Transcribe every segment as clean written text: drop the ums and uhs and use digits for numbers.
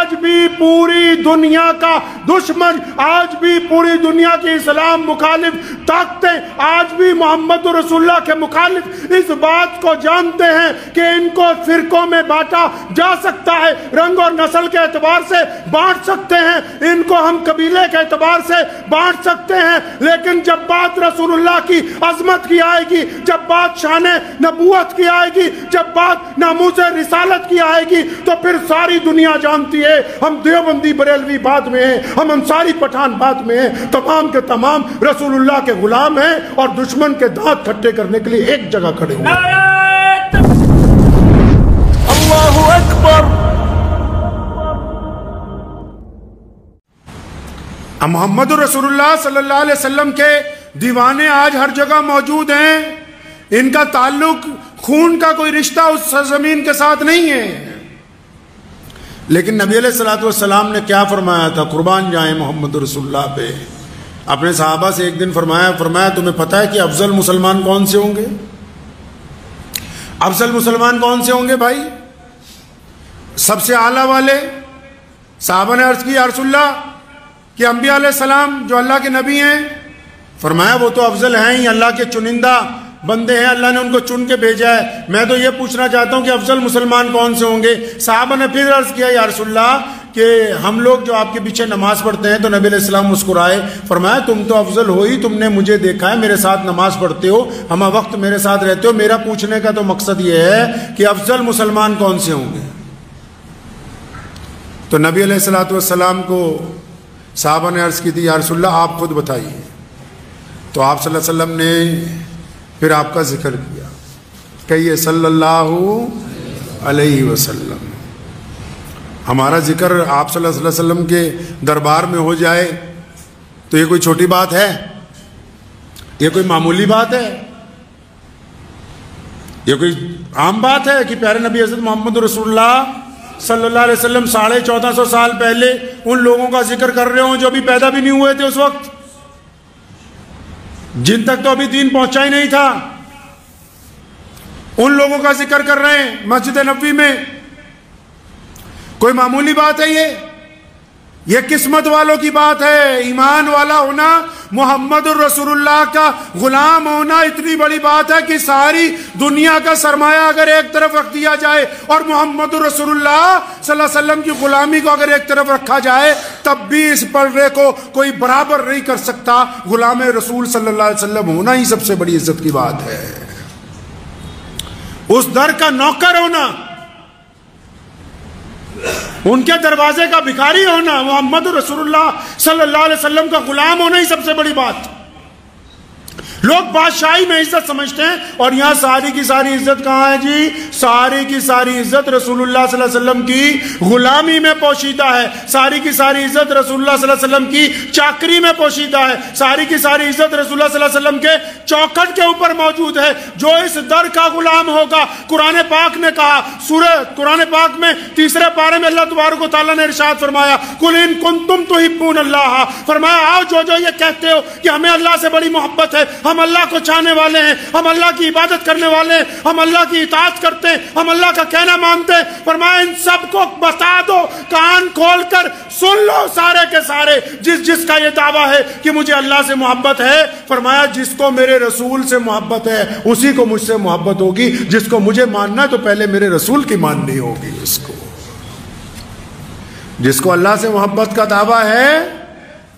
آج بھی پوری دنیا کا دشمن، آج بھی پوری دنیا کی اسلام مخالف طاقتیں آج بھی محمد رسول اللہ کے مخالف اس بات کو جانتے ہیں کہ ان کو فرقوں میں بانٹا جا سکتا ہے، رنگ اور نسل کے اعتبار سے بانٹ سکتے ہیں، ان کو ہم قبیلے کے اعتبار سے بانٹ سکتے ہیں، لیکن جب بات رسول اللہ کی عظمت کی آئے گی، جب بات شان نبوت کی آئے گی، جب بات ناموس رسالت کی آئے گی، تو پھر ساری دنیا جانتی ہے ہم دیوبندی بریلوی بات میں ہیں، ہم انصاری پٹھان بات میں ہیں، تمام کے تمام رسول اللہ کے غلام ہیں اور دشمن کے دانت کھٹے کرنے کے لیے ایک جگہ کھڑے ہوئے ہیں۔ اللہ اکبر۔ محمد رسول اللہ صلی اللہ علیہ وسلم کے دیوانے آج ہر جگہ موجود ہیں، ان کا تعلق خون کا کوئی رشتہ اس سرزمین کے ساتھ نہیں ہے، لیکن نبی علیہ السلام نے کیا فرمایا تھا؟ قربان جائیں محمد رسول اللہ پہ، اپنے صحابہ سے ایک دن فرمایا تمہیں پتہ ہے کہ افضل مسلمان کون سے ہوں گے؟ افضل مسلمان کون سے ہوں گے بھائی؟ سب سے اعلیٰ والے؟ صحابہ نے عرض کی یا رسول اللہ کہ انبیاء علیہ السلام جو اللہ کے نبی ہیں، فرمایا وہ تو افضل ہیں ہی، اللہ کے چنندہ بندے ہیں، اللہ نے ان کو چن کے بھیجا ہے، میں تو یہ پوچھنا چاہتا ہوں کہ افضل مسلمان کون سے ہوں گے؟ صحابہ نے پھر عرض کیا یا رسول اللہ کہ ہم لوگ جو آپ کے پیچھے نماز پڑھتے ہیں، تو نبی علیہ السلام مسکرائے، فرمایا تم تو افضل ہو ہی، تم نے مجھے دیکھا ہے میرے ساتھ نماز پڑھتے ہو، ہم وقت میرے ساتھ رہتے ہو، میرا پوچھنے کا تو مقصد یہ ہے کہ افضل مسلمان کون سے ہوں گے؟ تو نبی علیہ السلام کو صحابہ نے عرض کی تھی یا رسول اللہ آپ خود بتائیے، تو آپ صلی اللہ علیہ وسلم نے پھر آپ کا ذکر کیا، کہیے صلی اللہ علیہ وسلم۔ ہمارا ذکر آپ صلی اللہ علیہ وسلم کے دربار میں ہو جائے تو یہ کوئی چھوٹی بات ہے؟ یہ کوئی معمولی بات ہے؟ یہ کوئی عام بات ہے کہ پیارے نبی حضرت محمد رسول اللہ صلی اللہ علیہ وسلم 1450 سال پہلے ان لوگوں کا ذکر کر رہے ہوں جو ابھی پیدا بھی نہیں ہوئے تھے اس وقت، جن تک تو ابھی دین پہنچا ہی نہیں تھا، ان لوگوں کا ذکر کر رہے ہیں مسجد نبوی میں؟ کوئی معمولی بات ہے یہ قسمت والوں کی بات ہے، ایمان والا ہونا، محمد الرسول اللہ کا غلام ہونا اتنی بڑی بات ہے کہ ساری دنیا کا سرمایہ اگر ایک طرف رکھ دیا جائے اور محمد الرسول اللہ صلی اللہ علیہ وسلم کی غلامی کو اگر ایک طرف رکھا جائے تب بھی اس پلڑے کو کوئی برابر نہیں کر سکتا۔ غلام رسول صلی اللہ علیہ وسلم ہونا ہی سب سے بڑی عزت کی بات ہے، اس در کا نوکر ہونا، ان کے دروازے کا بھکاری ہونا، محمد رسول اللہ صلی اللہ علیہ وسلم کا غلام ہونا ہی سب سے بڑی بات۔ لوگ بادشاہی میں عزت سمجھتے ہیں، اور یہاں ساری کی ساری عزت کہاں ہے جی؟ ساری کی ساری عزت رسول اللہ صلی اللہ علیہ وسلم کی غلامی میں پوشیدہ ہے، ساری کی ساری عزت رسول اللہ صلی اللہ علیہ وسلم کی چاکری میں پوشیدہ ہے، ساری کی ساری عزت رسول اللہ صلی اللہ علیہ وسلم کے چوکھٹ کے اوپر موجود ہے۔ جو اس در کا غلام ہوگا، قرآن پاک نے کہا، قرآن پاک میں 3 پارے میں اللہ تبارک و تعالیٰ نے ارشاد فرمایا قُلْ إِن كُنتُمْ تُحِبُّونَ اللَّهَ، فرمایا آؤ جو یہ کہتے ہو کہ ہمیں اللہ سے بڑی محبت ہے، ہم اللہ کو چاہنے والے ہیں، ہم اللہ کی عبادت کرنے والے ہیں، ہم اللہ کی اطاعت کرتے ہیں، ہم اللہ کا کہنا مانتے ہیں، فرمایا ان سب کو بتا دو، کان کھول کر سن لو سارے کے سارے، جس کا یہ دعویٰ ہے کہ مجھے اللہ سے محبت ہے، فرمایا جس کو میرے رسول سے محبت ہے اسی کو مجھ سے محبت ہوگی، جس کو مجھے ماننا ہے تو پہلے میرے رسول کی ماننی ہوگی، جس کو اللہ سے محبت کا دعویٰ ہے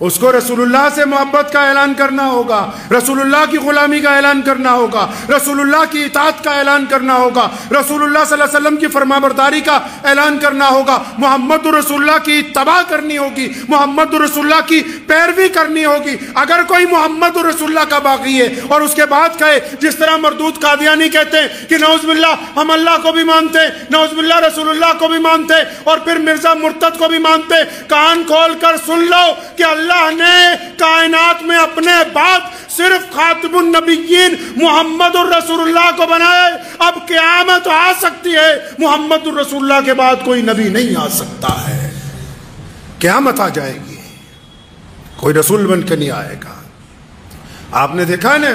اس کو رسول اللہ سے محبت کا اعلان کرنا ہوگا، رسول اللہ کی غلامی کا اعلان کرنا ہوگا، رسول اللہ کی اطاعت کا اعلان کرنا ہوگا، رسول اللہ صلی اللہ علیہ وسلم کی فرمانبرداری کا اعلان کرنا ہوگا، محمد رسول اللہ کی اتباع کرنی ہوگی، محمد رسول اللہ کی پیروی کرنی ہوگی۔ اگر کوئی محمد رسول اللہ کا باغی ہے اور اس کے بعد کہے جس طرح مردود قادیانی کہتے ہیں کہ نعوذ باللہ ہم اللہ کو بھی مانتے ہیں، نعوذ باللہ رسول اللہ کو بھی مانتے ہیں، اور پھر مرزا مرتد کو بھی مانتے ہیں، کان کھول کر سن لو کہ اللہ نے کائنات میں اپنے بعد صرف خاتم النبیین محمد الرسول اللہ کو بنایا ہے۔ اب قیامت آ سکتی ہے، محمد الرسول اللہ کے بعد کوئی نبی نہیں آ سکتا ہے، قیامت آ جائے گی، کوئی رسول بن کے نہیں آئے گا۔ آپ نے دیکھا نا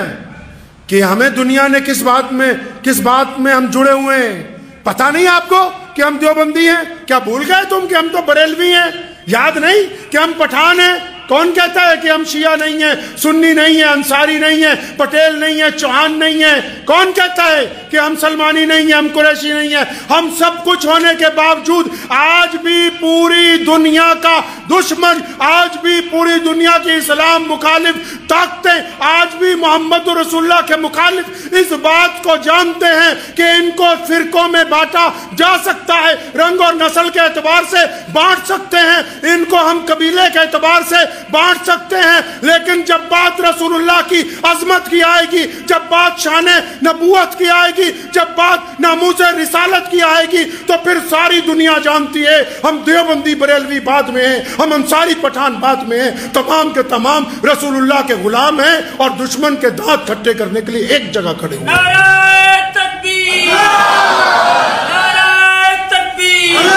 کہ ہمیں دنیا نے کس بات میں ہم جڑے ہوئے ہیں، پتہ نہیں آپ کو کہ ہم دیوبندی ہیں؟ کیا بھول گئے تم کہ ہم تو بریلوی ہیں؟ یاد نہیں کہ ہم پٹھان ہیں؟ کون کہتا ہے کہ ہم شیعہ نہیں ہیں، سنی نہیں ہیں، انصاری نہیں ہیں، پٹیل نہیں ہیں، چوہان نہیں ہیں؟ کون کہتا ہے کہ ہم سلمانی نہیں ہیں، ہم قریشی نہیں ہیں؟ ہم سب کچھ ہونے کے باوجود آج بھی پوری دنیا کا دشمن، آج بھی پوری دنیا کی اسلام مخالف طاقتیں، آج بھی محمد رسول اللہ کے مخالف اس بات کو جانتے ہیں کہ ان کو فرقوں میں بانٹا جا سکتا ہے، رنگ اور نسل کے اعتبار سے بانٹ سکتے ہیں، ان کو ہم قبیلے کے اعتبار سے بانٹ سکتے ہیں، لیکن جب بات رسول اللہ کی عظمت کی آئے گی، جب بات شان نبوت کی آئے گی، جب بات ناموس رسالت کی آئے گی، تو پھر ساری دنیا جانتی ہے ہم دیوبندی بریلوی بعد میں ہیں، ہم انصاری پٹھان بعد میں ہیں، تمام کے تمام رسول اللہ کے غلام ہیں اور دشمن کے دانت کھٹے کرنے کے لیے ایک جگہ کھڑے ہوئے ہیں۔ نعرہ تکبیر، نعرہ تکبیر،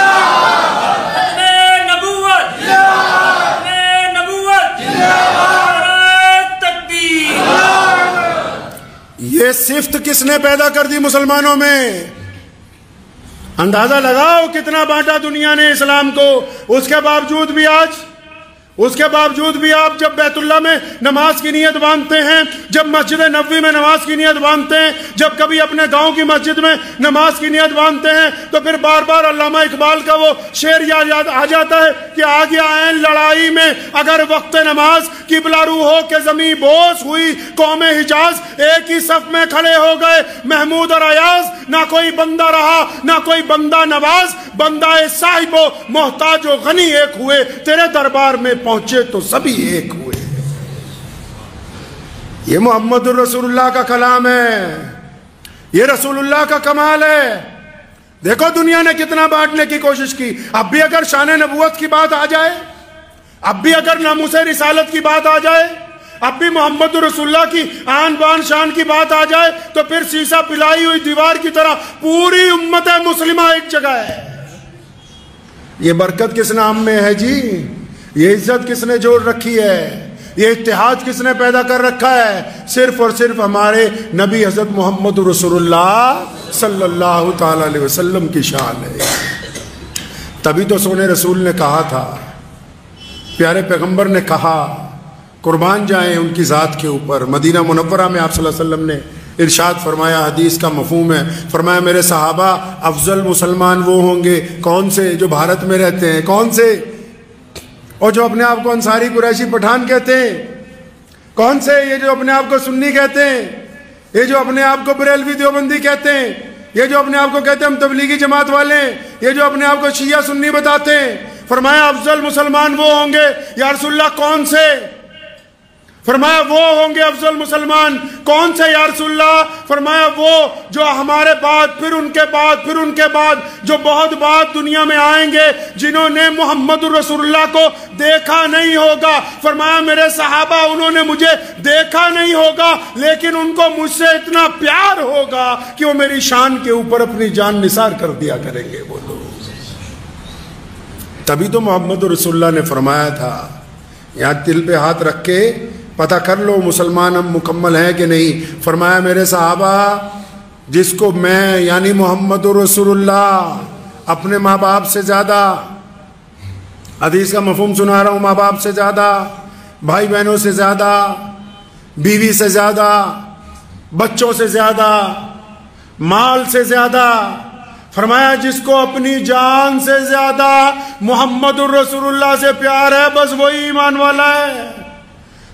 یہ صفت کس نے پیدا کر دی مسلمانوں میں؟ اندازہ لگاؤ کتنا بانٹا دنیا نے اسلام کو، اس کے باوجود بھی آپ جب بیت اللہ میں نماز کی نیت باندھتے ہیں، جب مسجد نبوی میں نماز کی نیت باندھتے ہیں، جب کبھی اپنے گاؤں کی مسجد میں نماز کی نیت باندھتے ہیں، تو پھر بار بار علامہ اقبال کا وہ شعر یاد آ جاتا ہے کہ آ گیا عین لڑائی میں اگر وقت نماز، قبلہ رو ہو کے زمین بوس ہوئی قوم حجاز، ایک ہی صف میں کھڑے ہو گئے محمود اور ایاز، نہ کوئی بندہ رہا نہ کوئی بندہ نواز، بندہ صاحب و محتاج و غنی ایک ہوئے، تیرے دربار میں پہنچے تو سبھی ایک ہوئے۔ یہ محمد الرسول اللہ کا کلام ہے، یہ رسول اللہ کا کمال ہے۔ دیکھو دنیا نے کتنا بانٹنے کی کوشش کی، اب بھی اگر شان نبوت کی بات آ جائے، اب بھی اگر ناموس رسالت کی بات آ جائے، اب بھی محمد رسول اللہ کی آن بان شان کی بات آ جائے، تو پھر سیسا پلائی ہوئی دیوار کی طرح پوری امت مسلمہ ایک جگہ ہے۔ یہ برکت کس نام میں ہے جی؟ یہ عزت کس نے جوڑ رکھی ہے؟ یہ اتحاد کس نے پیدا کر رکھا ہے؟ صرف اور صرف ہمارے نبی حضرت محمد رسول اللہ صلی اللہ تعالی علیہ وسلم کی شان ہے۔ تبھی تو سونے رسول نے کہا تھا، پیارے پیغمبر نے کہا قربان جائیں ان کی ذات کے اوپر۔ مدینہ منورہ میں آپ صلی اللہ علیہ وسلم نے ارشاد فرمایا، حدیث کا مفہوم ہے، فرمایا میرے صحابہ افضل مسلمان وہ ہوں گے، کون سے؟ جو بھارت میں رہتے ہیں۔ کون سے؟ اور جو اپنے آپ کو انصاری قریشی پٹھان کہتے ہیں۔ کون سے؟ یہ جو اپنے آپ کو سنی کہتے ہیں، یہ جو اپنے آپ کو بریلوی دیوبندی کہتے ہیں، یہ جو اپنے آپ کو کہتے ہیں ہم تبلیغی جماعت والے ہیں، یہ جو اپنے آپ کو شیعہ سنی بتاتے ہیں۔ فرمایا افضل مسلمان وہ ہوں گے۔ یا رسول اللہ کون سے؟ فرمایا وہ ہوں گے افضل مسلمان۔ کون سے یا رسول اللہ؟ فرمایا وہ جو ہمارے بعد پھر ان کے بعد پھر ان کے بعد جو بہت بعد دنیا میں آئیں گے، جنہوں نے محمد رسول اللہ کو دیکھا نہیں ہوگا۔ فرمایا میرے صحابہ انہوں نے مجھے دیکھا نہیں ہوگا، لیکن ان کو مجھ سے اتنا پیار ہوگا کہ وہ میری شان کے اوپر اپنی جان نثار کر دیا کریں گے وہ لوگ۔ تبھی تو محمد رسول اللہ نے فرمایا تھا، یہاں دل پہ ہاتھ رکھ کے پتہ کر لو مسلمان ہم مکمل ہیں کہ نہیں۔ فرمایا میرے صحابہ جس کو میں یعنی محمد رسول اللہ اپنے ماں باپ سے زیادہ، حدیث کا مفہوم سنا رہا ہوں، ماں باپ سے زیادہ، بھائی بہنوں سے زیادہ، بیوی سے زیادہ، بچوں سے زیادہ، مال سے زیادہ، فرمایا جس کو اپنی جان سے زیادہ محمد الرسول اللہ سے پیار ہے بس وہی ایمان والا ہے۔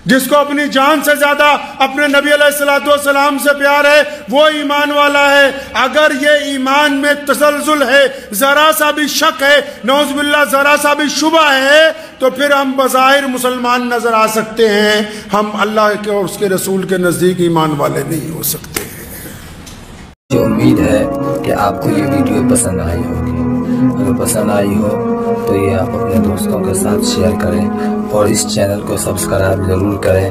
جس کو اپنی جان سے زیادہ اپنے نبی علیہ السلام سے پیار ہے وہ ایمان والا ہے۔ اگر یہ ایمان میں تسلسل ہے، ذرا سا بھی شک ہے، نعوذ باللہ ذرا سا بھی شبہ ہے، تو پھر ہم بظاہر مسلمان نظر آ سکتے ہیں، ہم اللہ کے اور اس کے رسول کے نزدیک ایمان والے نہیں ہو سکتے۔ مجھے امید ہے کہ آپ کو یہ ویڈیو پسند آئی ہوگی۔ اگر پسند آئی ہو تو یہ آپ اپنے دوستوں کے ساتھ شیئر کریں اور اس چینل کو سبسکرائب ضرور کریں۔